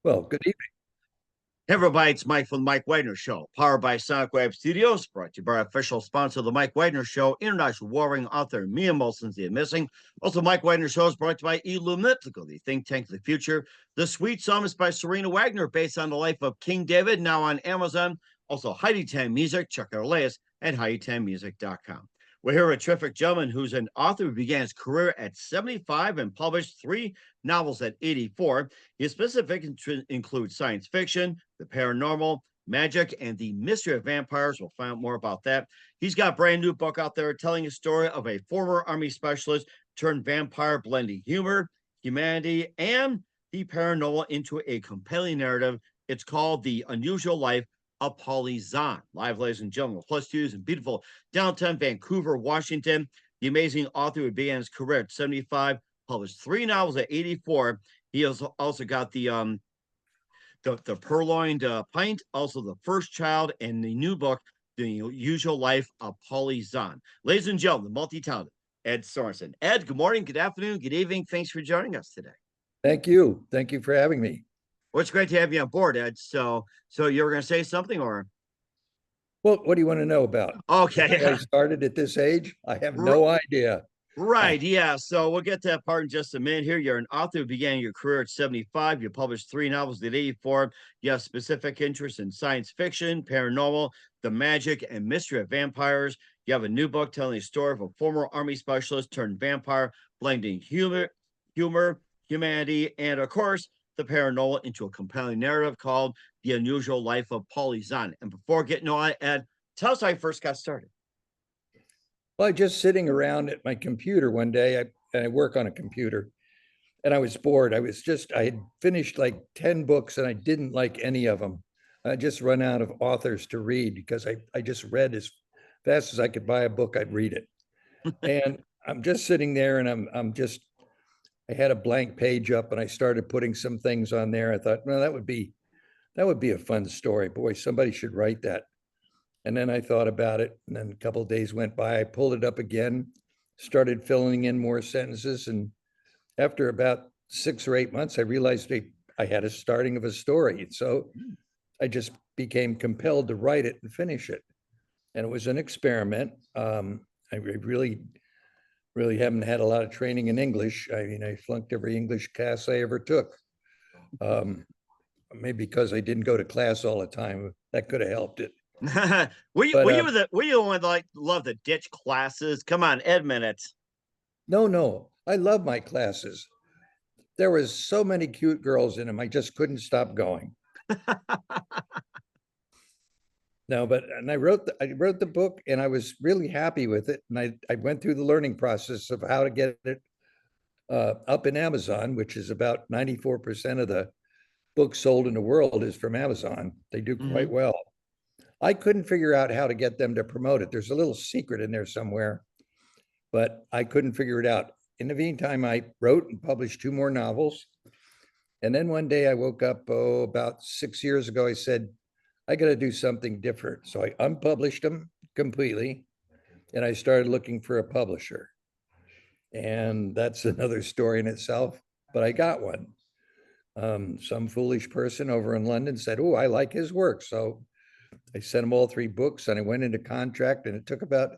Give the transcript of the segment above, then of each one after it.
Well, good evening. Hey everybody, it's Mike from the Mike Wagner Show, powered by Sonic Web Studios, brought to you by our official sponsor of the Mike Wagner Show, international warring author Mia Molson's The Missing. Also, Mike Wagner Show is brought to you by Illumitical, the think tank of the future. The Sweet Psalmist by Serena Wagner, based on the life of King David, now on Amazon. Also, Heidi Tan Music, check out our latest at HeidiTanMusic.com. We're here with a terrific gentleman who's an author who began his career at 75 and published 3 novels at 84. His specific include science fiction, the paranormal, magic, and the mystery of vampires. We'll find out more about that. He's got a brand new book out there telling a story of a former Army specialist turned vampire, blending humor, humanity, and the paranormal into a compelling narrative. It's called The Unusual Life of Paulie Zahn. Live, ladies and gentlemen, plus twos in beautiful downtown Vancouver, Washington. The amazing author who began his career at 75, published 3 novels at 84. He has also got the Purloined Pint, also The First Child, and the new book, The Unusual Life of Paulie Zahn. Ladies and gentlemen, the multi-talented Ed Sorensen. Ed, good morning, good afternoon, good evening. Thanks for joining us today. Thank you. Thank you for having me. Well, it's great to have you on board, Ed. So you were going to say something, or? Well, what do you want to know about? Okay. I started at this age? I have no idea. Right, yeah. So we'll get to that part in just a minute here. You're an author who began your career at 75. You published 3 novels at 84. You have specific interests in science fiction, paranormal, the magic, and mystery of vampires. You have a new book telling the story of a former Army specialist turned vampire, blending humor, humanity, and of course, the paranormal into a compelling narrative called The Unusual Life of Paulie Zahn. And before getting on, Ed, tell us how you first got started. Well, just sitting around at my computer one day, I work on a computer, and I was bored. I had finished like 10 books and I didn't like any of them. I just run out of authors to read because I just read as fast as I could buy a book, I'd read it. And I'm just sitting there and I had a blank page up and I started putting some things on there. I thought, well, that would be a fun story. Boy, somebody should write that. And then I thought about it, and then a couple of days went by. I pulled it up again, started filling in more sentences, and after about 6 or 8 months, I realized I had a starting of a story. So I just became compelled to write it and finish it. And it was an experiment. I really haven't had a lot of training in English. I mean, I flunked every English class I ever took. Maybe because I didn't go to class all the time. That could have helped it. were you the one that like love the ditch classes? Come on, Ed minutes. No, I love my classes. There was so many cute girls in them. I just couldn't stop going. No, and I wrote the book and I was really happy with it. And I went through the learning process of how to get it up in Amazon, which is about 94% of the books sold in the world is from Amazon. They do quite well. I couldn't figure out how to get them to promote it. There's a little secret in there somewhere, but I couldn't figure it out. In the meantime, I wrote and published 2 more novels. And then one day I woke up, about 6 years ago, I said, I got to do something different. So I unpublished them completely and I started looking for a publisher. And that's another story in itself, but I got one. Some foolish person over in London said, oh, I like his work. So I sent him all 3 books and I went into contract, and it took about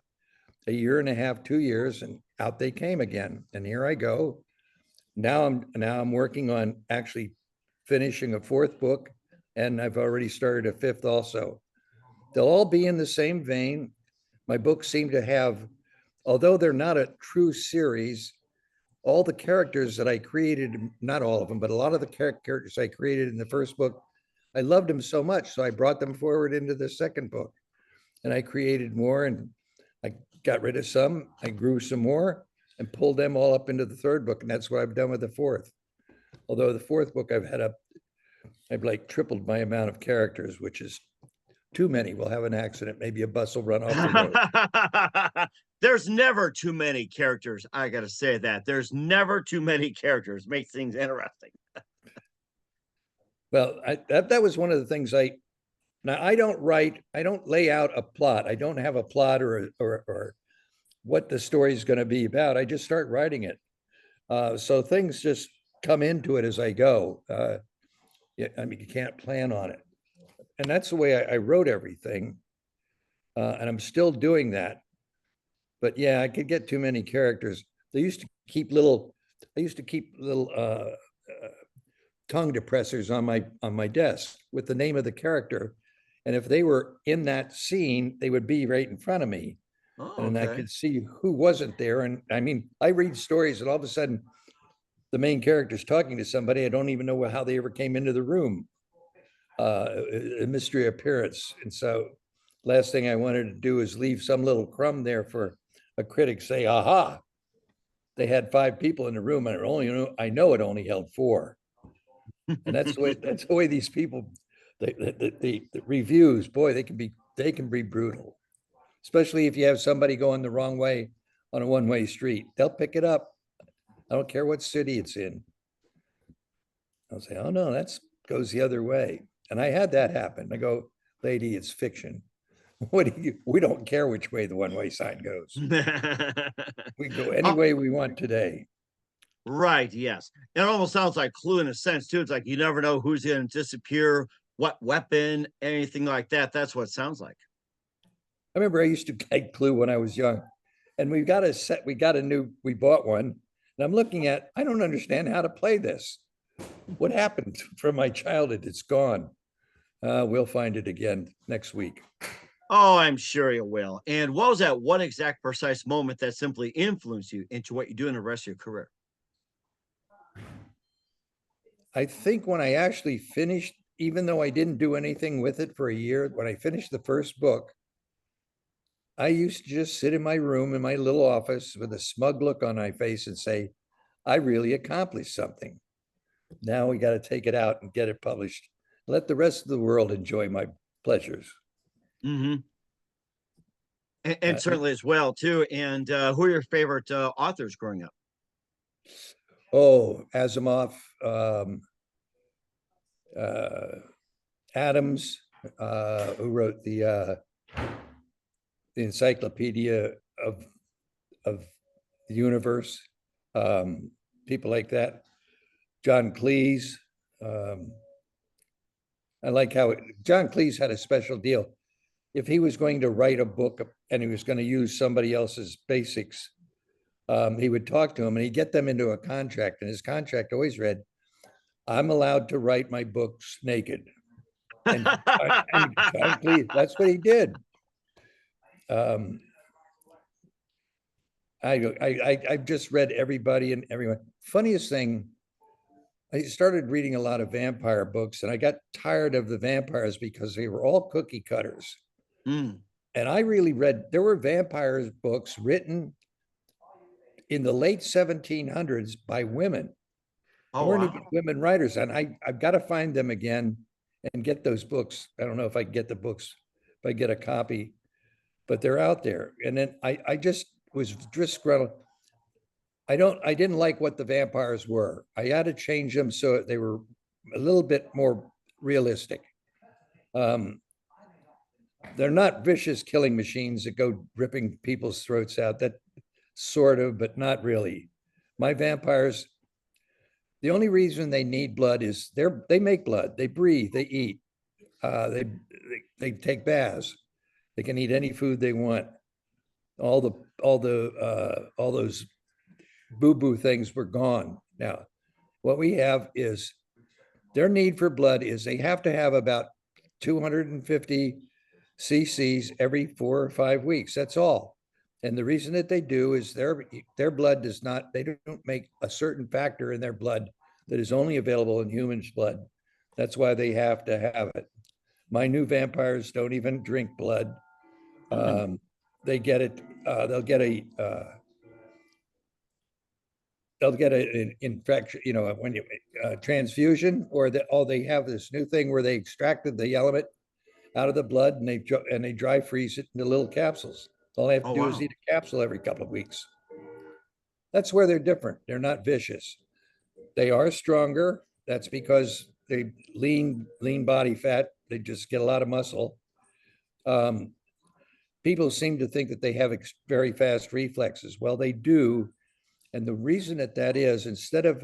1.5 years, 2 years, and out they came again. And here I go. Now I'm working on actually finishing a 4th book, and I've already started a 5th also. They'll all be in the same vein. My books seem to have, although they're not a true series, all the characters that I created, not all of them, but a lot of the characters I created in the 1st book, I loved them so much. So I brought them forward into the 2nd book, and I created more, and I got rid of some, I grew some more and pulled them all up into the 3rd book. And that's what I've done with the 4th. Although the 4th book, I've like tripled my amount of characters, which is too many. We'll have an accident. Maybe a bus will run off the road. There's never too many characters. I got to say that there's never too many characters. Makes things interesting. Well, that was one of the things I don't lay out a plot. I don't have a plot or what the story is going to be about. I just start writing it. So things just come into it as I go. Yeah, I mean, you can't plan on it. And that's the way I wrote everything. And I'm still doing that. But yeah, I could get too many characters. They used to keep little, I used to keep little tongue depressors on my desk with the name of the character. And if they were in that scene, they would be right in front of me. Oh, And I okay. could see who wasn't there. And I mean, I read stories and all of a sudden the main character's talking to somebody. I don't even know how they ever came into the room. A mystery appearance. And so last thing I wanted to do is leave some little crumb there for a critic say, aha, they had 5 people in the room and I know it only held 4. And that's the way these people, the reviews, boy, they can be brutal, especially if you have somebody going the wrong way on a one-way street. They'll pick it up. I don't care what city it's in. I'll say, oh no, that's goes the other way. And I had that happen. I go, lady, it's fiction. We don't care which way the one-way sign goes. We can go any Oh, way we want today. right, yes. It almost sounds like Clue in a sense too. It's like you never know who's going to disappear, what weapon, anything like that. That's what it sounds like. I remember I used to play Clue when I was young, and we bought one, and I'm looking at, I don't understand how to play this. What happened from my childhood? It's gone. We'll find it again next week. Oh, I'm sure you will. And what was that one exact precise moment that simply influenced you into what you do in the rest of your career? I think when I actually finished, even though I didn't do anything with it for a year, when I finished the first book, I used to just sit in my room in my little office with a smug look on my face and say, I really accomplished something. Now we got to take it out and get it published. Let the rest of the world enjoy my pleasures. Mm-hmm. And Uh, certainly as well too. And who are your favorite authors growing up? Asimov, uh, Adams, who wrote the encyclopedia of the universe, people like that. John Cleese. Um, I like how John Cleese had a special deal. If he was going to write a book and he was going to use somebody else's basics, he would talk to him and he'd get them into a contract. And his contract always read, I'm allowed to write my books naked. And John Cleese, that's what he did. Um, I've just read everybody and everyone. Funniest thing, I started reading a lot of vampire books and I got tired of the vampires because they were all cookie cutters. Mm. And I really there were vampires books written in the late 1700s by women. Oh There weren't even wow. women writers. And I've got to find them again and get those books. I don't know if I can get the books, if I get a copy, but they're out there. And then I just was disgruntled. I didn't like what the vampires were. I had to change them so they were a little bit more realistic. Um, they're not vicious killing machines that go ripping people's throats out. That sort of, but not really. My vampires, the only reason they need blood is they make blood, they breathe, they eat, they take baths, they can eat any food they want. All those boo boo things were gone. Now, what we have is their need for blood is they have to have about 250 cc's every 4 or 5 weeks. That's all. And the reason that they do is their blood does not, they don't make a certain factor in their blood that is only available in humans' blood. That's why they have to have it. My new vampires don't even drink blood. Mm. They get it. They'll get an infection. You know, when you transfusion, or they have this new thing where they extracted the element out of the blood and they dry freeze it into little capsules. All they have to Oh do is wow. eat a capsule every couple of weeks. That's where they're different. They're not vicious. They are stronger. That's because they lean body fat. They just get a lot of muscle. Um, People seem to think that they have very fast reflexes. Well, they do. And the reason that is, instead of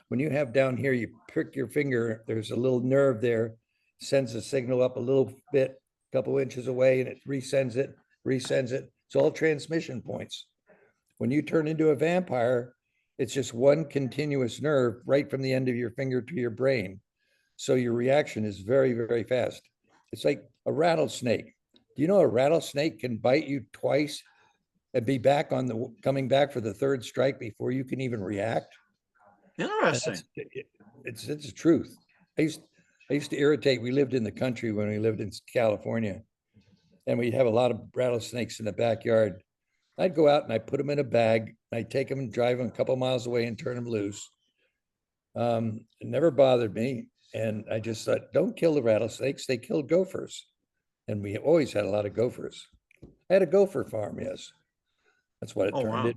when you have down here, you prick your finger, there's a little nerve there, sends a signal up a little bit, a couple inches away, and it resends it, resends it. It's all transmission points. When you turn into a vampire, it's just one continuous nerve right from the end of your finger to your brain. So your reaction is very, very fast. It's like a rattlesnake. Do you know a rattlesnake can bite you twice and be back on the coming back for the third strike before you can even react? And Interesting. it's the truth. I used to irritate. We lived in the country when we lived in California, and we'd have a lot of rattlesnakes in the backyard. I'd go out and I'd put them in a bag. I'd take them and drive them a couple miles away and turn them loose. It never bothered me. And I just thought, don't kill the rattlesnakes. They kill gophers. And we always had a lot of gophers. I had a gopher farm, yes. That's what it Oh, turned wow.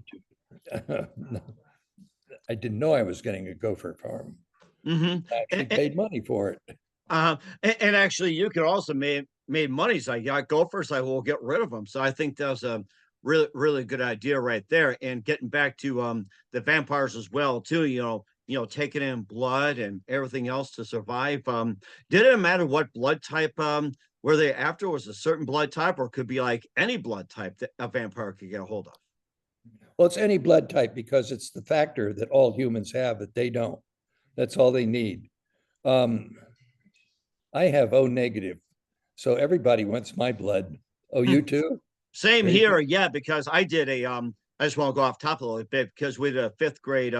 into. I didn't know I was getting a gopher farm. Mm-hmm. I actually paid money for it. And actually, you could also made money. So I got gophers. I will get rid of them. So I think that's a really good idea right there. And getting back to the vampires as well too. Taking in blood and everything else to survive. Did it matter what blood type were they after? Was a certain blood type, or could be like any blood type that a vampire could get a hold of? Well, it's any blood type because it's the factor that all humans have that they don't. That's all they need. Um, I have O negative, so everybody wants my blood. Oh, Hmm. you too? Same There you go. here, yeah, because I did I just want to go off top a little bit because we did a fifth grade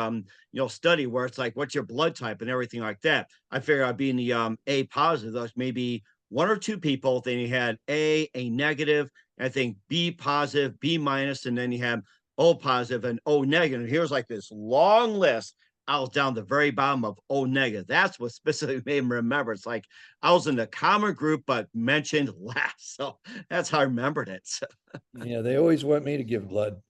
study where it's like what's your blood type and everything like that. I figured I'd be in the A positive. Those maybe one or two people. Then you had A negative, I think B positive, B minus, and then you have O positive and O negative. And here's like this long list. I was down the very bottom of O negative. That's what specifically made me remember. It's like I was in the common group, but mentioned last. So that's how I remembered it. So, Yeah, they always want me to give blood.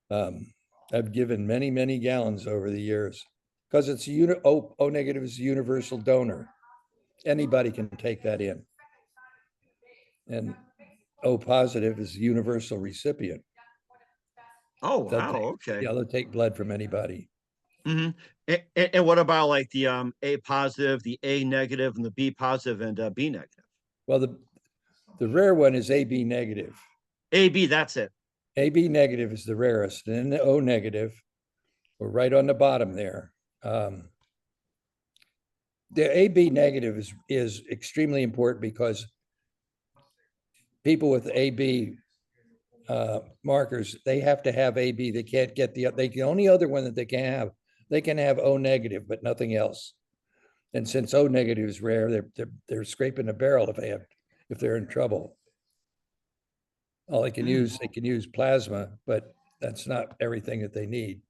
I've given many, many gallons over the years because it's O negative is a universal donor. Anybody can take that in. And O positive is a universal recipient. oh They'll wow, take, okay. yeah, they'll take blood from anybody. Hmm. And what about like the A positive, the A negative, and the B positive and B negative? Well, the rare one is AB negative. A B, that's it. AB negative is the rarest, and then the O negative, we're right on the bottom there. The AB negative is extremely important because people with AB markers, they have to have AB. They can't get the only other one that they can have O negative, but nothing else. And since O negative is rare, they're scraping the barrel if they're in trouble. All they can use plasma, but that's not everything that they need.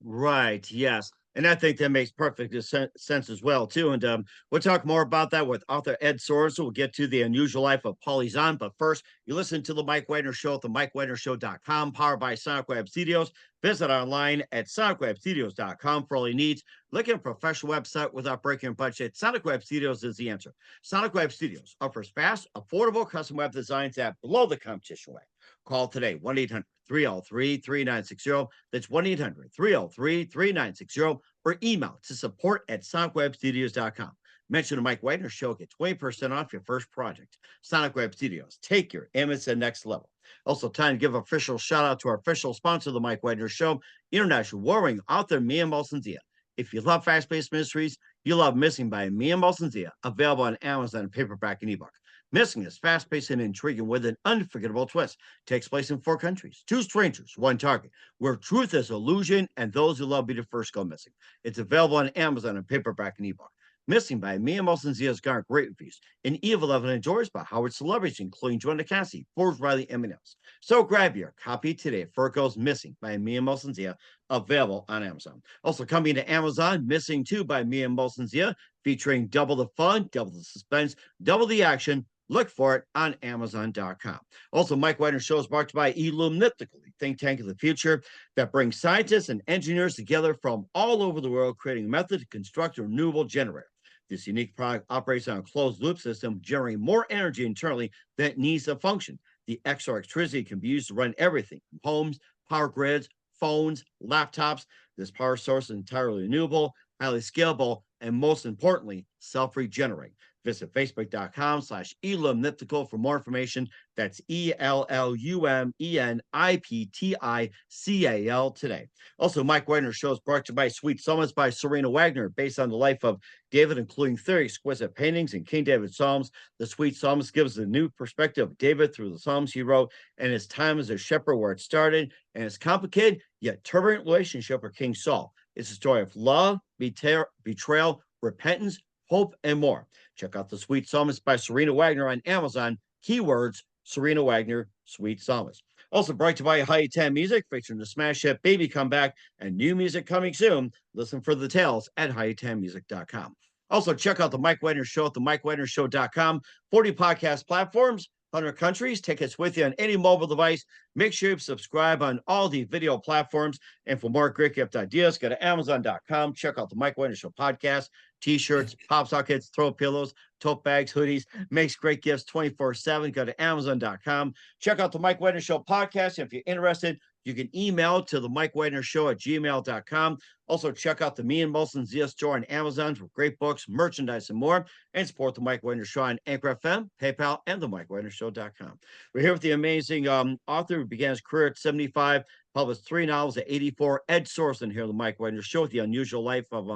Right. Yes. And I think that makes perfect sense as well, too. And we'll talk more about that with author Ed Sorensen. We'll get to the unusual life of Paulie Zahn. But first, you listen to the Mike Wagner Show at the MikeWagnerShow.com, powered by Sonic Web Studios. Visit online at SonicWebStudios.com for all your needs. Looking for a professional website without breaking your budget? Sonic Web Studios is the answer. Sonic Web Studios offers fast, affordable custom web designs that blow the competition away. Call today, 1-800-303-3960. That's 1-800-303-3960. Or email to support@sonicwebstudios.com. Mention the Mike Wagner Show. Get 20% off your first project. Sonic Web Studios. Take your image to the next level. Also, time to give official shout out to our official sponsor of the Mike Wagner Show, international warring author Mia Molson-Zia. If you love fast-paced mysteries, you love Missing by Mia Molson-Zia, available on Amazon paperback and ebook. Missing is fast-paced and intriguing with an unforgettable twist. Takes place in 4 countries, 2 strangers, 1 target, where truth is illusion and those who love be the first go missing. It's available on Amazon and paperback and ebook. Missing by Mia Molson-Zia has garnered great reviews. An Evil Eleven enjoys by Howard celebrities, including Joanna Cassie, Forbes Riley, and else. So grab your copy today for It Goes Missing by Mia Molson-Zia, available on Amazon. Also coming to Amazon, Missing 2 by Mia Molson-Zia, featuring double the fun, double the suspense, double the action. Look for it on Amazon.com. Also, Mike Wagner Show is brought to you by Illumnitical, think tank of the future that brings scientists and engineers together from all over the world, creating a method to construct a renewable generator. This unique product operates on a closed loop system, generating more energy internally than it needs to function. The extra electricity can be used to run everything from homes, power grids, phones, laptops. This power source is entirely renewable, highly scalable, and most importantly, self-regenerate. Visit facebook.com/elumniptical for more information. That's ELLUMENIPTICAL today. Also, Mike Wagner's show is brought to you by Sweet Summits by Serena Wagner, based on the life of David, including 30 exquisite paintings and King David Psalms. The Sweet Psalms gives a new perspective of David through the Psalms he wrote and his time as a shepherd, where it started, and his complicated yet turbulent relationship with King Saul. It's a story of love, betrayal, repentance, hope, and more. Check out The Sweet Psalmist by Serena Wagner on Amazon. Keywords, Serena Wagner, Sweet Psalmist. Also brought to you by High 10 Music, featuring the smash hit Baby Comeback and new music coming soon. Listen for the details at high10music.com. Also, check out The Mike Wagner Show at themikewagnershow.com. 40 podcast platforms, 100 countries. Take us with you on any mobile device. Make sure you subscribe on all the video platforms. And for more great gift ideas, go to amazon.com. Check out The Mike Wagner Show podcast, t-shirts, pop sockets, throw pillows, tote bags, hoodies. Makes great gifts 24/7. Go to amazon.com. Check out The Mike Wagner Show podcast. If you're interested, you can email to the Mike Wagner Show at gmail.com. Also, check out the Me and Molson Zia store on Amazon for great books, merchandise, and more. And support the Mike Wagner Show on Anchor FM, PayPal, and the MikeWagnerShow.com. We're here with the amazing author who began his career at 75, published 3 novels at 84, Ed Sorensen here on the Mike Wagner Show with the unusual life of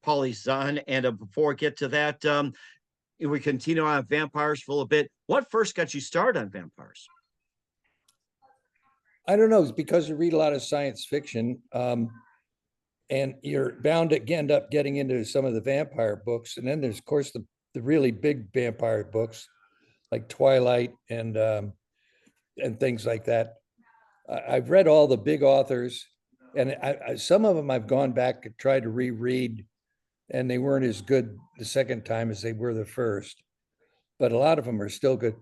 Paulie Zahn. And before we get to that, we continue on vampires for a little bit. What first got you started on vampires? I don't know. It's because you read a lot of science fiction, and you're bound to end up getting into some of the vampire books. And then there's, of course, the really big vampire books like Twilight and things like that. I've read all the big authors, and some of them I've gone back and tried to reread, and they weren't as good the second time as they were the first. But a lot of them are still good.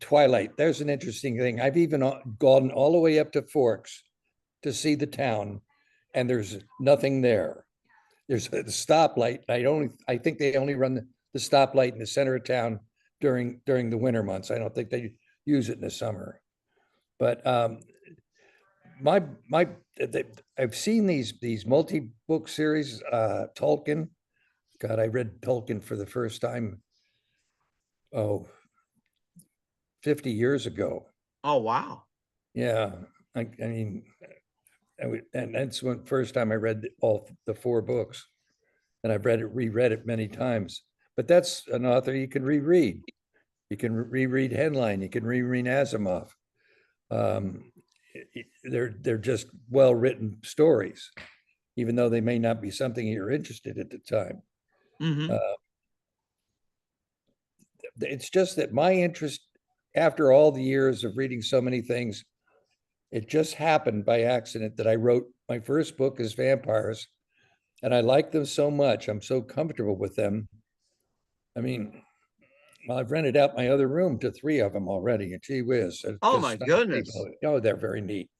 Twilight, there's an interesting thing. I've even gone all the way up to Forks to see the town, and there's nothing there. There's a stoplight. I think they only run the stoplight in the center of town during the winter months. I don't think they use it in the summer. But I've seen these multi-book series. Tolkien, God, I read Tolkien for the first time 50 years ago. Oh, wow. Yeah. I mean, and that's when first time I read all the 4 books, and I've reread it many times. But that's an author you can reread. You can reread Henlein. You can reread Asimov. They're just well-written stories, even though they may not be something you're interested at the time. Mm-hmm. It's just that my interest, after all the years of reading so many things, it just happened by accident that I wrote my first book as vampires, and I like them so much. I'm so comfortable with them. I mean, well, I've rented out my other room to 3 of them already, and gee whiz. Oh, my goodness. Oh, they're very neat.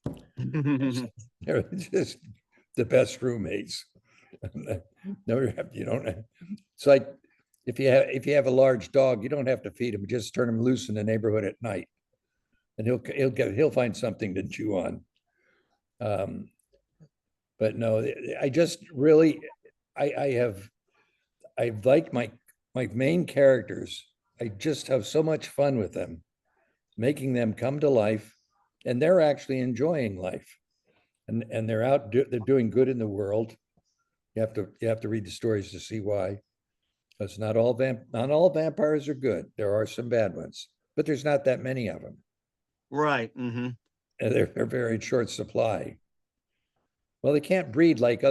They're just the best roommates. No, you don't. It's like if you have a large dog, you don't have to feed him. Just turn him loose in the neighborhood at night, and he'll find something to chew on. But no, I just really I like my main characters. I just have so much fun with them, making them come to life, and they're actually enjoying life, and they're doing good in the world. You have to read the stories to see why. Because not all vampires are good. There are some bad ones, but there's not that many of them. Right. Mm-hmm. And they're very short supply. Well, they can't breed like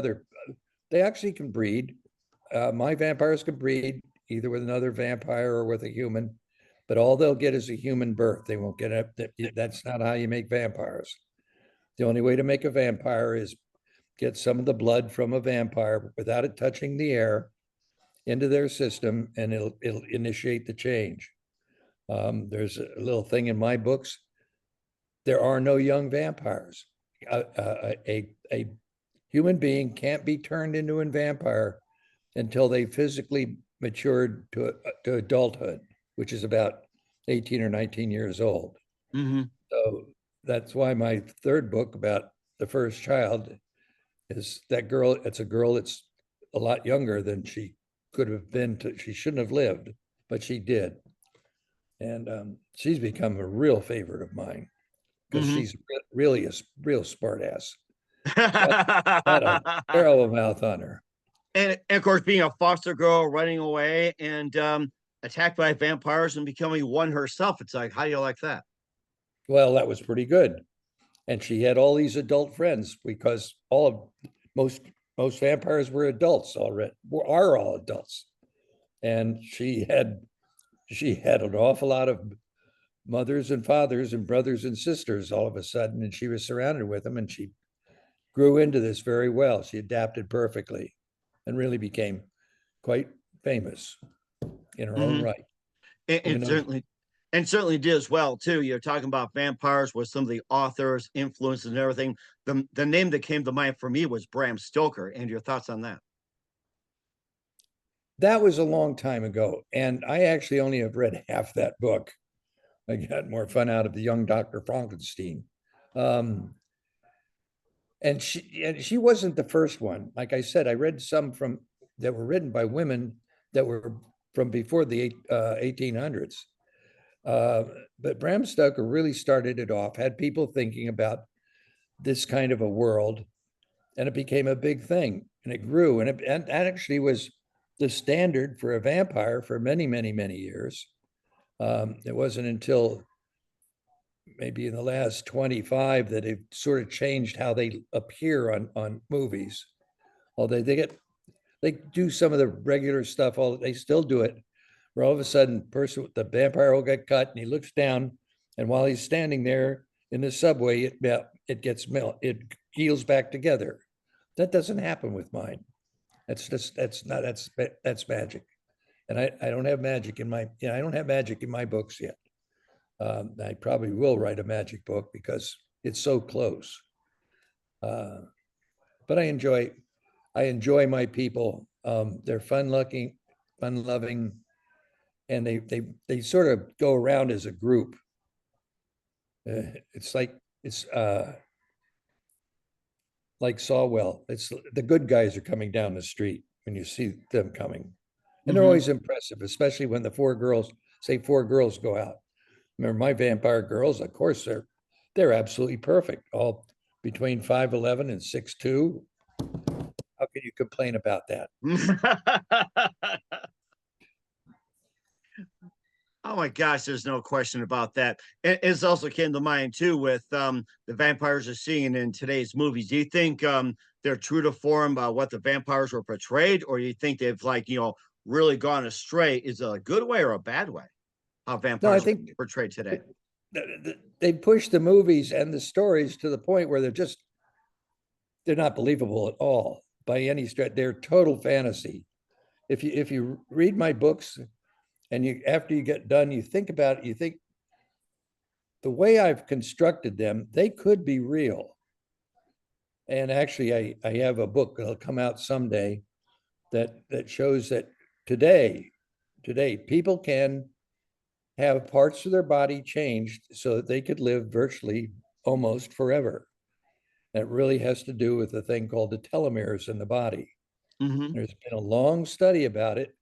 they actually can breed. My vampires can breed either with another vampire or with a human, but all they'll get is a human birth. They won't get that's not how you make vampires. The only way to make a vampire is get some of the blood from a vampire without it touching the air into their system, and it'll initiate the change. There's a little thing in my books. There are no young vampires. A human being can't be turned into a vampire until they physically matured to adulthood, which is about 18 or 19 years old. Mm-hmm. So that's why my third book about the first child is that girl. It's a girl that's a lot younger than she could have been. She shouldn't have lived, but she did. And she's become a real favorite of mine because Hmm. she's really a real smart ass. Got a barrel of mouth on her. And of course, being a foster girl, running away, and attacked by vampires and becoming one herself. It's like, how do you like that? Well, that was pretty good. And she had all these adult friends because all of most vampires were adults already, are all adults. And she had an awful lot of mothers and fathers and brothers and sisters all of a sudden, and she was surrounded with them, and she grew into this very well. She adapted perfectly and really became quite famous in her own Hmm. right, And, even and though certainly, and certainly did as well too. You're talking about vampires with some of the authors, influences, and everything. The name that came to mind for me was Bram Stoker. And your thoughts on that? that was a long time ago. And I actually only have read half that book. I got more fun out of the young Dr. Frankenstein. Um, and she wasn't the first one. Like I said, I read some from that were written by women that were from before the 1800s. Uh, but Bram Stoker really started it off, had people thinking about this kind of a world, and it became a big thing, and it grew, and that actually was the standard for a vampire for many, many, many years. It wasn't until maybe in the last 25 that it sort of changed how they appear on movies. Although they do some of the regular stuff, all they still do it. Where all of a sudden, person the vampire will get cut, and he looks down, and while he's standing there in the subway, it gets it heals back together. That doesn't happen with mine. That's magic, and I don't have magic in my I don't have magic in my books yet. I probably will write a magic book because it's so close. Uh, but I enjoy my people. They're fun loving, and they sort of go around as a group. It's like Sawwell. It's the good guys are coming down the street when you see them coming, and they're Hmm. always impressive, especially when the four girls go out. Remember my vampire girls, of course, they're absolutely perfect, all between 5'11" and 6'2". How can you complain about that? Oh my gosh, there's no question about that. It's also came to mind too with the vampires are seeing in today's movies. Do you think they're true to form what the vampires were portrayed, or do you think they've really gone astray? Is it a good way or a bad way? How No, I vampires are think portrayed today? they push the movies and the stories to the point where they're not believable at all by any stretch. They're total fantasy. If you read my books and you after you get done, you think about it, you think the way I've constructed them, they could be real. And actually, I have a book that'll come out someday that shows that today, today, people can have parts of their body changed so that they could live virtually almost forever. That really has to do with a thing called the telomeres in the body. Hmm. There's been a long study about it,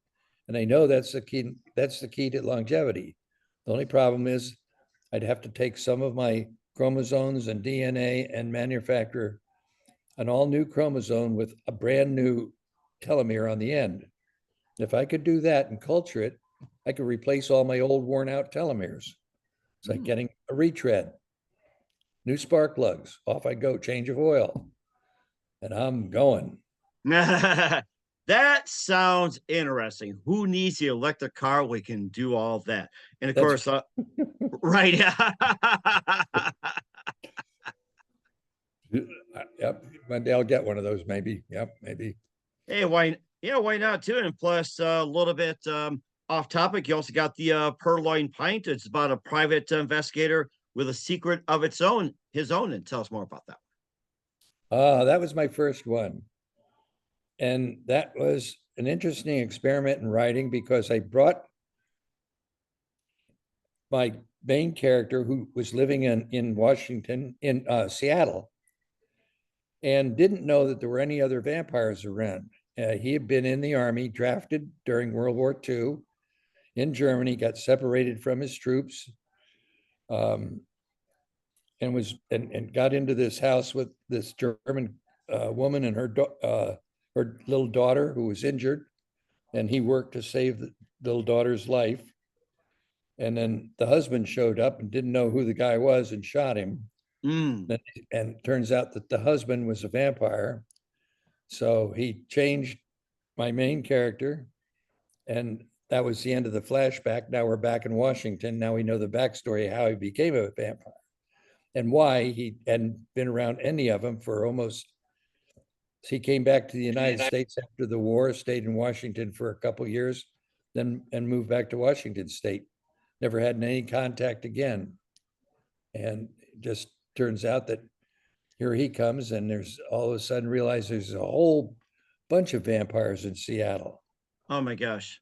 and I know that's the key. That's the key to longevity. The only problem is I'd have to take some of my chromosomes and DNA and manufacture an all new chromosome with a brand new telomere on the end. If I could do that and culture it, I could replace all my old worn out telomeres. It's like getting a retread, new spark plugs, off I go, change of oil, and I'm going. That sounds interesting. Who needs the electric car? We can do all that. And of That's course, right. yep. One day I'll get one of those, maybe. Yep, maybe. Hey, why? Yeah, why not too? And plus, a little bit off topic. You also got the Purloin Pint. It's about a private investigator with a secret of its own, his own. And tell us more about that. That was my first one. And that was an interesting experiment in writing because I brought my main character who was living in Washington, in Seattle, and didn't know that there were any other vampires around. He had been in the army, drafted during World War II in Germany, got separated from his troops, um, and got into this house with this German woman and her little daughter who was injured, and he worked to save the little daughter's life. And then the husband showed up and didn't know who the guy was and shot him. Mm. And it turns out that the husband was a vampire. So he changed my main character, and that was the end of the flashback. Now we're back in Washington. Now we know the backstory of how he became a vampire and why he hadn't been around any of them for almost. He came back to the United States after the war, stayed in Washington for a couple of years, then and moved back to Washington State. Never had any contact again. And it just turns out that here he comes, and there's all of a sudden realize there's a whole bunch of vampires in Seattle. Oh my gosh.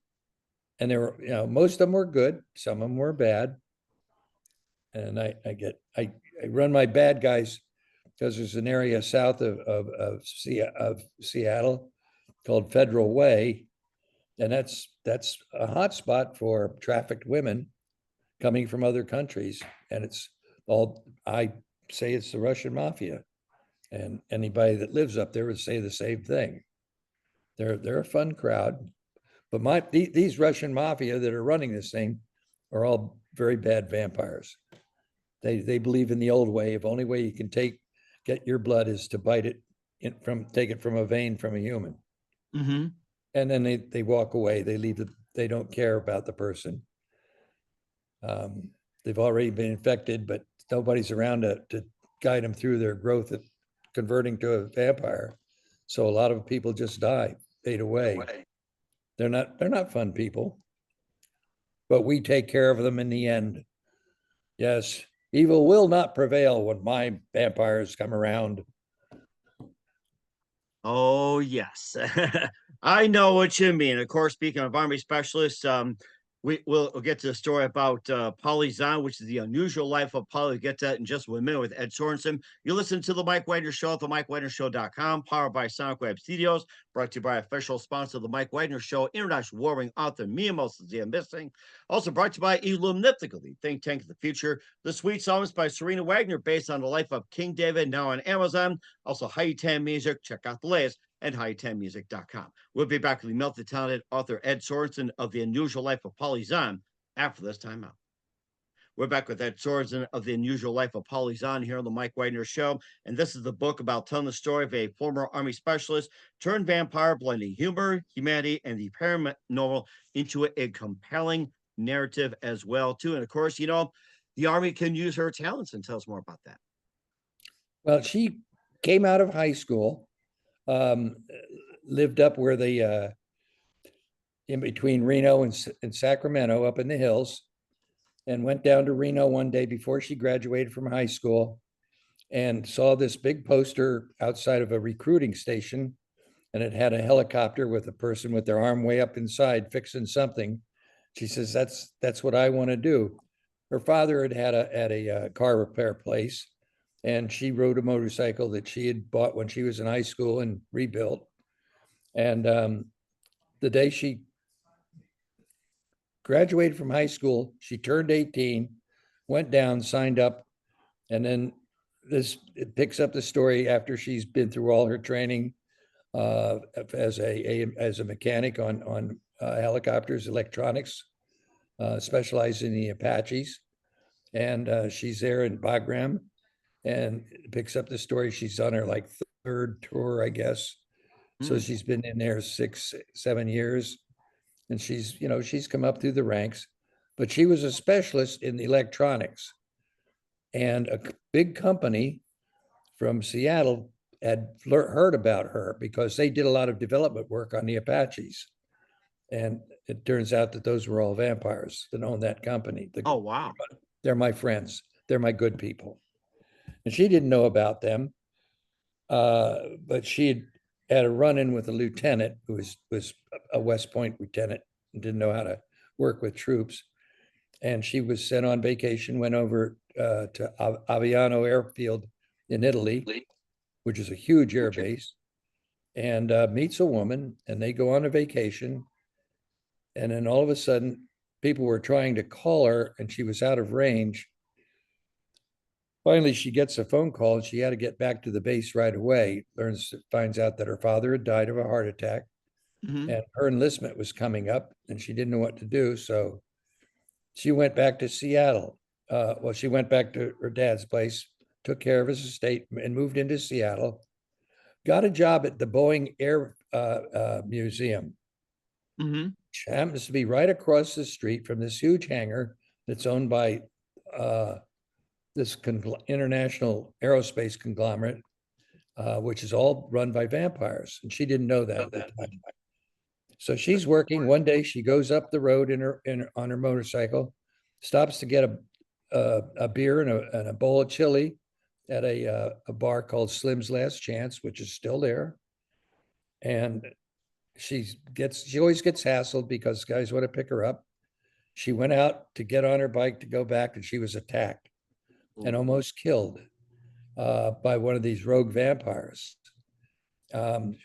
And there were, most of them were good, some of them were bad. And I run my bad guys because there's an area south of Seattle called Federal Way, and that's a hot spot for trafficked women coming from other countries, and it's all, I say it's the Russian mafia, and anybody that lives up there would say the same thing. They're a fun crowd, but these Russian mafia that are running this thing are all very bad vampires. They believe in the old way. If only way you can get your blood is to bite it take it from a vein from a human. Mm-hmm. And then they walk away. They don't care about the person. They've already been infected, but nobody's around to guide them through their growth of converting to a vampire. So a lot of people just die, fade away. They're not fun people, but we take care of them in the end. Yes, evil will not prevail when my vampires come around. Oh, yes. I know what you mean. Of course, speaking of Army specialists, we'll get to the story about Paulie Zahn, which is the unusual life of Paulie. We'll get to that in just 1 minute with Ed Sorensen. You listen to the Mike Wagner Show at the MikeWagnerShow.com, powered by Sonic Web Studios, brought to you by official sponsor of the Mike Wagner Show, international warring author Mia Moses Missing. Also brought to you by Illumnifical, the think tank of the future. The Sweet Songs by Serena Wagner, based on the life of King David, now on Amazon. Also, High-Ten Music. Check out the latest and high10music.com. We'll be back with the multi-talented author Ed Sorensen of The Unusual Life of Paulie Zahn after this time out. We're back with Ed Sorensen of The Unusual Life of Paulie Zahn here on the Mike Wagner Show. And this is the book about telling the story of a former Army specialist turned vampire, blending humor, humanity, and the paranormal into a compelling narrative as well, too. And of course, the Army can use her talents, and tell us more about that. Well, she came out of high school, lived up where in between Reno and Sacramento, up in the hills, and went down to Reno one day before she graduated from high school and saw this big poster outside of a recruiting station, and it had a helicopter with a person with their arm way up inside fixing something. She says, that's what I want to do. Her father had a car repair place, and she rode a motorcycle that she had bought when she was in high school and rebuilt. And the day she graduated from high school, she turned 18, went down, signed up, and then it picks up the story after she's been through all her training as a mechanic on helicopters, electronics, specializing in the Apaches. And she's there in Bagram, and it picks up the story. She's on her like third tour, I guess. So she's been in there 6, 7 years, and she's come up through the ranks, but she was a specialist in electronics, and a big company from Seattle had heard about her because they did a lot of development work on the Apaches. And it turns out that those were all vampires that owned that company. Oh, wow. They're my friends. They're my good people. And she didn't know about them, but she had a run-in with a lieutenant who was a West Point lieutenant and didn't know how to work with troops. and she was sent on vacation, went over to Aviano Airfield in Italy, which is a huge air base, and meets a woman, and they go on a vacation. And then all of a sudden, people were trying to call her, and she was out of range. Finally, she gets a phone call, and she had to get back to the base right away. Finds out that her father had died of a heart attack, Hmm. and her enlistment was coming up, and she didn't know what to do. So she went back to Seattle. Well, she went back to her dad's place, took care of his estate, and moved into Seattle. Got a job at the Boeing Air Museum, Hmm. which happens to be right across the street from this huge hangar that's owned by this international aerospace conglomerate, which is all run by vampires. And she didn't know that at the time. So she's working. One day she goes up the road on her motorcycle, stops to get a beer and a bowl of chili at a bar called Slim's Last Chance, which is still there. And she always gets hassled because guys want to pick her up. She went out to get on her bike to go back, and she was attacked and almost killed by one of these rogue vampires.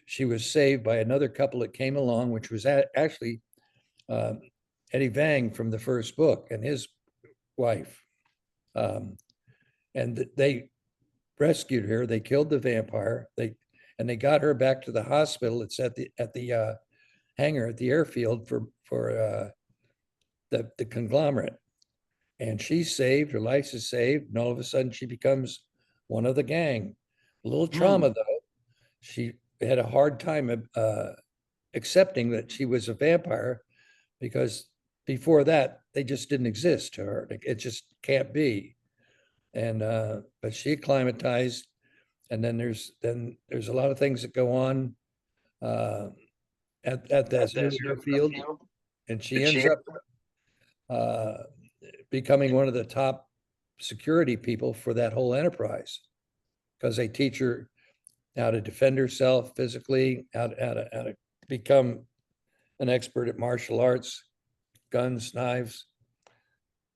She was saved by another couple that came along, which was actually um, Eddie Vang from the first book and his wife. Um, and they rescued her. They killed the vampire. They got her back to the hospital. It's at the hangar at the airfield for the conglomerate. And she's saved. Her life is saved. And all of a sudden, she becomes one of the gang. A little trauma, though. She had a hard time accepting that she was a vampire because before that, they just didn't exist to her. It just can't be. And but she acclimatized, and then there's a lot of things that go on uh, at that new airfield, and she ends up uh, becoming one of the top security people for that whole enterprise because they teach her how to defend herself physically, how to become an expert at martial arts, guns, knives,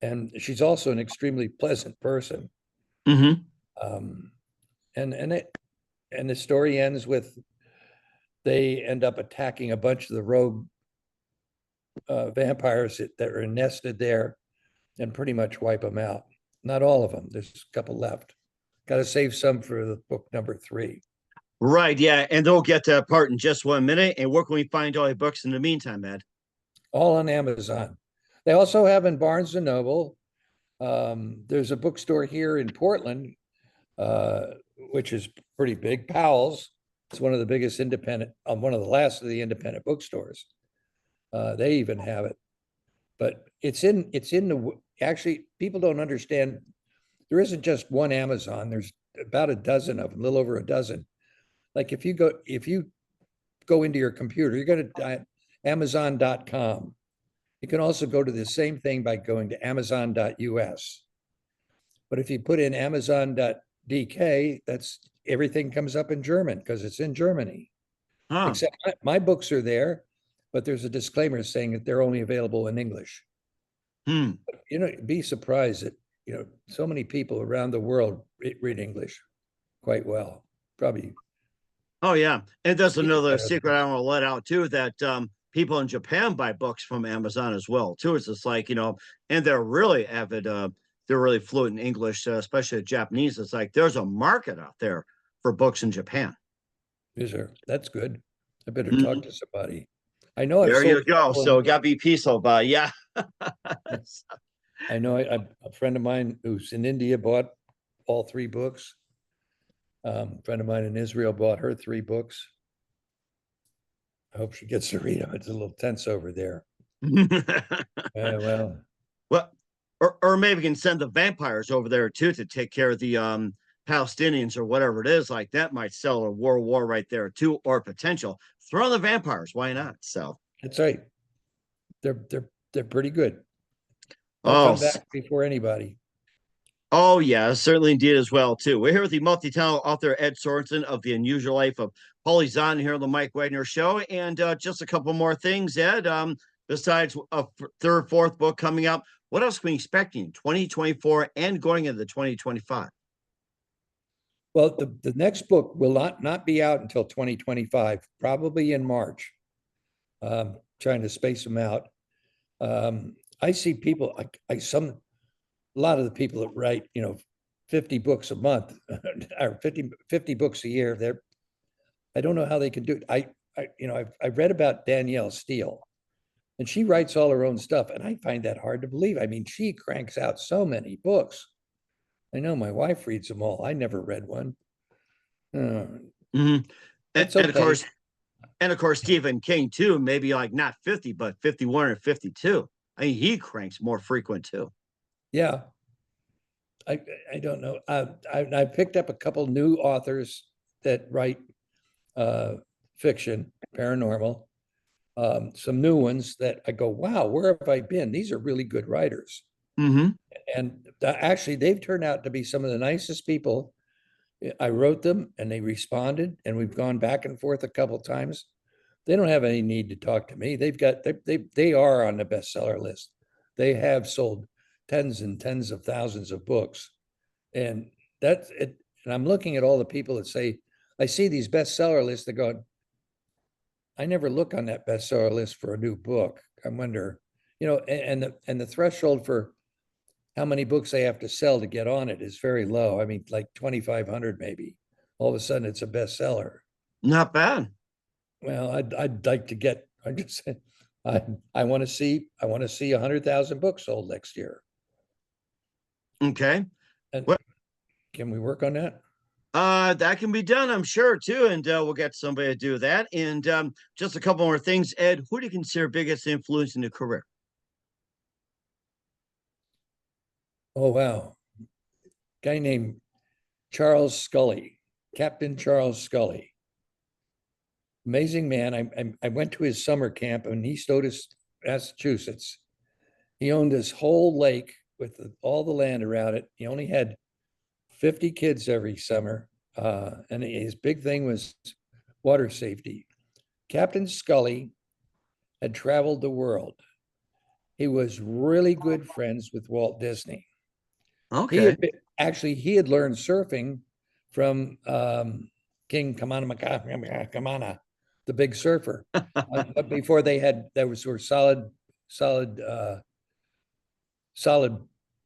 and she's also an extremely pleasant person. Hmm. Um, and the story ends with they end up attacking a bunch of the rogue vampires that are nested there and pretty much wipe them out. Not all of them. There's a couple left. Got to save some for the book number 3. Right, yeah, and they'll get to that part in just 1 minute. And where can we find all your books in the meantime, Ed? All on Amazon. They also have in Barnes and Noble. There's a bookstore here in Portland, uh, which is pretty big. Powell's. It's one of the biggest independent, one of the last of the independent bookstores. They even have it, but it's in the actually people don't understand. There isn't just one Amazon. There's about a dozen of them, a little over a dozen. Like if you go into your computer, you're going to Amazon.com. You can also go to the same thing by going to Amazon.us. But if you put in Amazon.dk, that's everything comes up in German because it's in Germany. Huh. Except my books are there, but there's a disclaimer saying that they're only available in English. Hmm. You know, be surprised that, so many people around the world read English quite well. Probably Oh yeah, and there's speak it another better than secret I want to let out too that people in Japan buy books from Amazon as well too. It's just like and they're really avid. They're really fluent in English, especially Japanese. It's like there's a market out there for books in Japan. is there. That's good. I better talk Mhm. to somebody. I know I've There sold you a go. couple So gotta be peaceful, but yeah. I know a friend of mine who's in India bought all 3 books. A friend of mine in Israel bought her 3 books. I hope she gets to read them. It's a little tense over there. Well, Well, or maybe we can send the vampires over there too to take care of the Palestinians or whatever it is. Like that might sell a world war right there too, or potential. Throw the vampires, why not? So, that's right. They're pretty good. They'll oh, come back before anybody. oh yeah, certainly indeed as well too. We're here with the multi-talented author Ed Sorensen of The Unusual Life of Paulie Zahn here on the Mike Wagner Show, and just a couple more things, Ed. Besides a third, fourth book coming up, What else can we expect in 2024 and going into 2025? Well, the next book will not be out until 2025, probably in March. Trying to space them out. I see people, a lot of the people that write, 50 books a month or 50 books a year, I don't know how they can do it. I've read about Danielle Steele, and she writes all her own stuff, and I find that hard to believe. I mean, she cranks out so many books. I know my wife reads them all. I never read one. Uh, hmm And, it's and of okay. course, and of course, Stephen King too. Maybe like not 50, but 51 or 52. I mean, he cranks more frequent too. Yeah, I I don't know. I picked up a couple new authors that write uh, fiction, paranormal. Some new ones that I go, wow, where have I been? These are really good writers, hmm and actually, they've turned out to be some of the nicest people. I wrote them, and they responded, and we've gone back and forth a couple times. They don't have any need to talk to me. They are on the bestseller list. They have sold tens and tens of thousands of books, and that's it. And I'm looking at all the people that say, I see these bestseller lists. They're going, I never look on that bestseller list for a new book. I wonder, and the threshold for how many books they have to sell to get on it is very low. I mean, like 2,500 maybe. All of a sudden, it's a bestseller. Not bad. Well, I'd like to get. I just said, I want to see 100,000 books sold next year. Okay. And Well, can we work on that? that can be done, I'm sure, too. And we'll get somebody to do that. And just a couple more things. Ed, who do you consider biggest influence in your career? Oh wow, guy named Charles Scully, Captain Charles Scully. Amazing man. I went to his summer camp in East Otis, Massachusetts. He owned this whole lake with all the land around it. He only had 50 kids every summer. And his big thing was water safety. Captain Scully had traveled the world. He was really good friends with Walt Disney. He Okay. had been, actually he had learned surfing from King Kamana, the big surfer. But before there were solid solid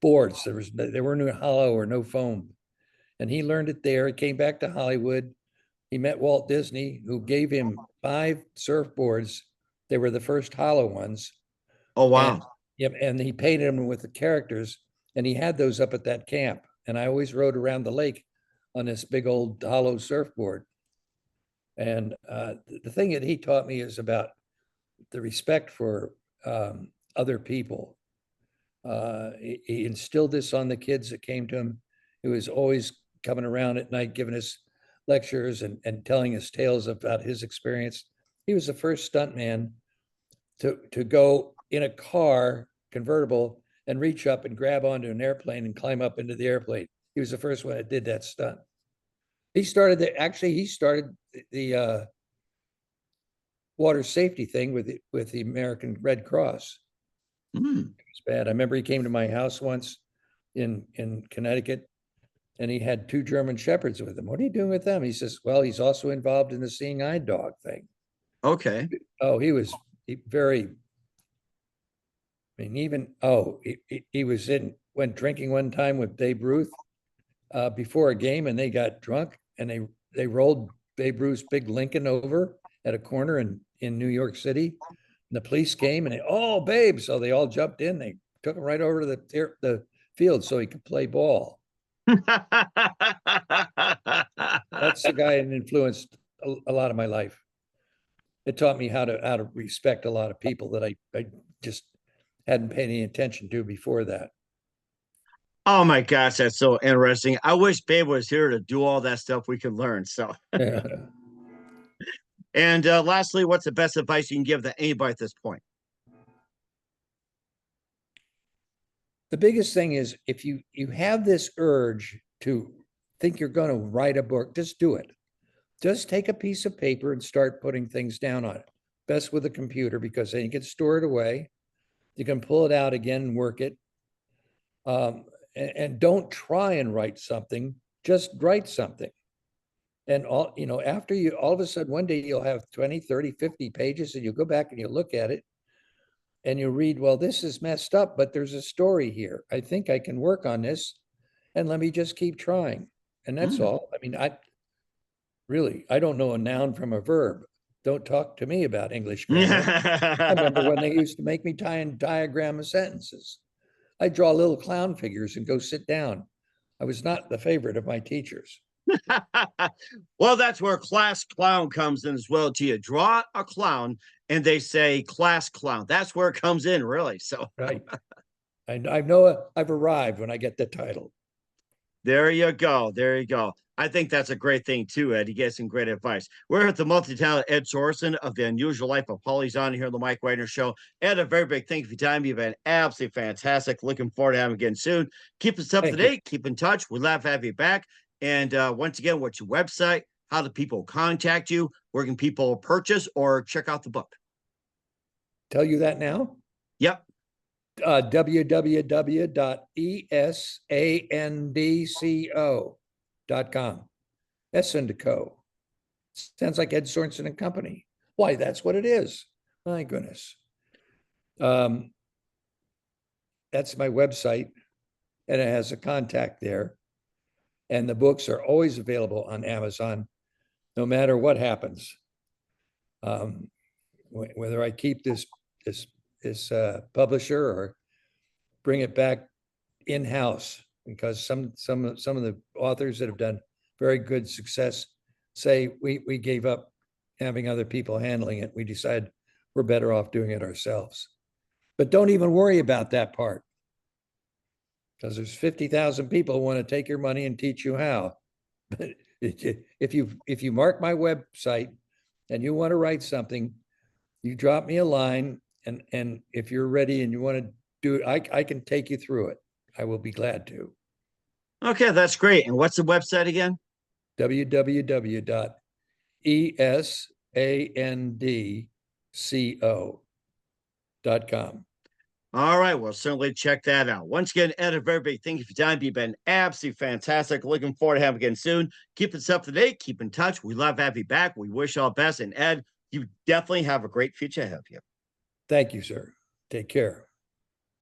boards. There were no hollow or no foam, and he learned it there. He came back to Hollywood. He met Walt Disney, who gave him 5 surfboards. They were the first hollow ones, Oh, and wow. yep, and he painted them with the characters, and he had those up at that camp. And I always rode around the lake on this big old hollow surfboard. And the thing that he taught me is about the respect for other people. He instilled this on the kids that came to him. He was always coming around at night, giving us lectures and telling us tales about his experience. He was the first stuntman to go in a car convertible and reach up and grab onto an airplane and climb up into the airplane. He was the first one that did that stunt. He started the water safety thing with the American Red Cross. Hmm. It's bad. I remember he came to my house once in Connecticut, and he had 2 German Shepherds with him. What are you doing with them? He says, well, he's also involved in the seeing eye dog thing. Okay. Oh, he was very, I mean, he was went drinking one time with Babe Ruth before a game, and they got drunk, and they rolled Babe Ruth's big Lincoln over at a corner in New York City. And the police came, and Babe. So they all jumped in. They took him right over to the field so he could play ball. That's the guy that influenced a lot of my life. It taught me how to respect a lot of people that I just hadn't paid any attention to before that. Oh my gosh, that's so interesting. I wish Babe was here to do all that stuff we could learn. So, and lastly, what's the best advice you can give to anybody at this point? The biggest thing is if you have this urge to think you're going to write a book, just do it. Just take a piece of paper and start putting things down on it. Best with a computer because then you can store it away. You can pull it out again and work it. And don't try and write something, just write something. And after you, all of a sudden, one day you'll have 20, 30, 50 pages and you go back and you look at it and you read, well, this is messed up, but there's a story here. I think I can work on this and let me just keep trying. And that's Mm. all. I mean, I don't know a noun from a verb. Don't talk to me about English grammar. I remember when they used to make me tie and diagram of sentences. I draw little clown figures and go sit down. I was not the favorite of my teachers. Well, that's where class clown comes in as well. To you draw a clown and they say class clown. That's where it comes in, really. So Right. I know I've arrived when I get the title. there you go. There you go. I think that's a great thing too, Ed. You get some great advice. We're at the multi-talented Ed Sorensen of The Unusual Life of Paulie Zahn here on the Mike Wagner Show. Ed, a very big thank you for your time. You've been absolutely fantastic. Looking forward to having you again soon. Keep us up to Thank you. date. Keep in touch. We'd love to have you back. And once again, what's your website? How do people contact you? Where can people purchase or check out the book? Tell you that now? Yep. www.esandco.com. Esandco. Sounds like Ed Sorensen and Company. Why, that's what it is. My goodness. That's my website, and it has a contact there. And the books are always available on Amazon, no matter what happens. Whether I keep this publisher or bring it back in-house, because some of the authors that have done very good success say we gave up having other people handling it. We decided we're better off doing it ourselves. But don't even worry about that part, because there's 50,000 people who want to take your money and teach you how. But if you mark my website and you want to write something, you drop me a line, and if you're ready and you want to do it, I can take you through it. I will be glad to. Okay, that's great. And what's the website again? www.esandco.com. All right, well, certainly check that out. Once again, Ed, a very big thank you for your time. You've been absolutely fantastic. Looking forward to having you again soon. Keep us up to date. Keep in touch. We love having you back. We wish all the best. And Ed, you definitely have a great future ahead of you. Thank you, sir. Take care.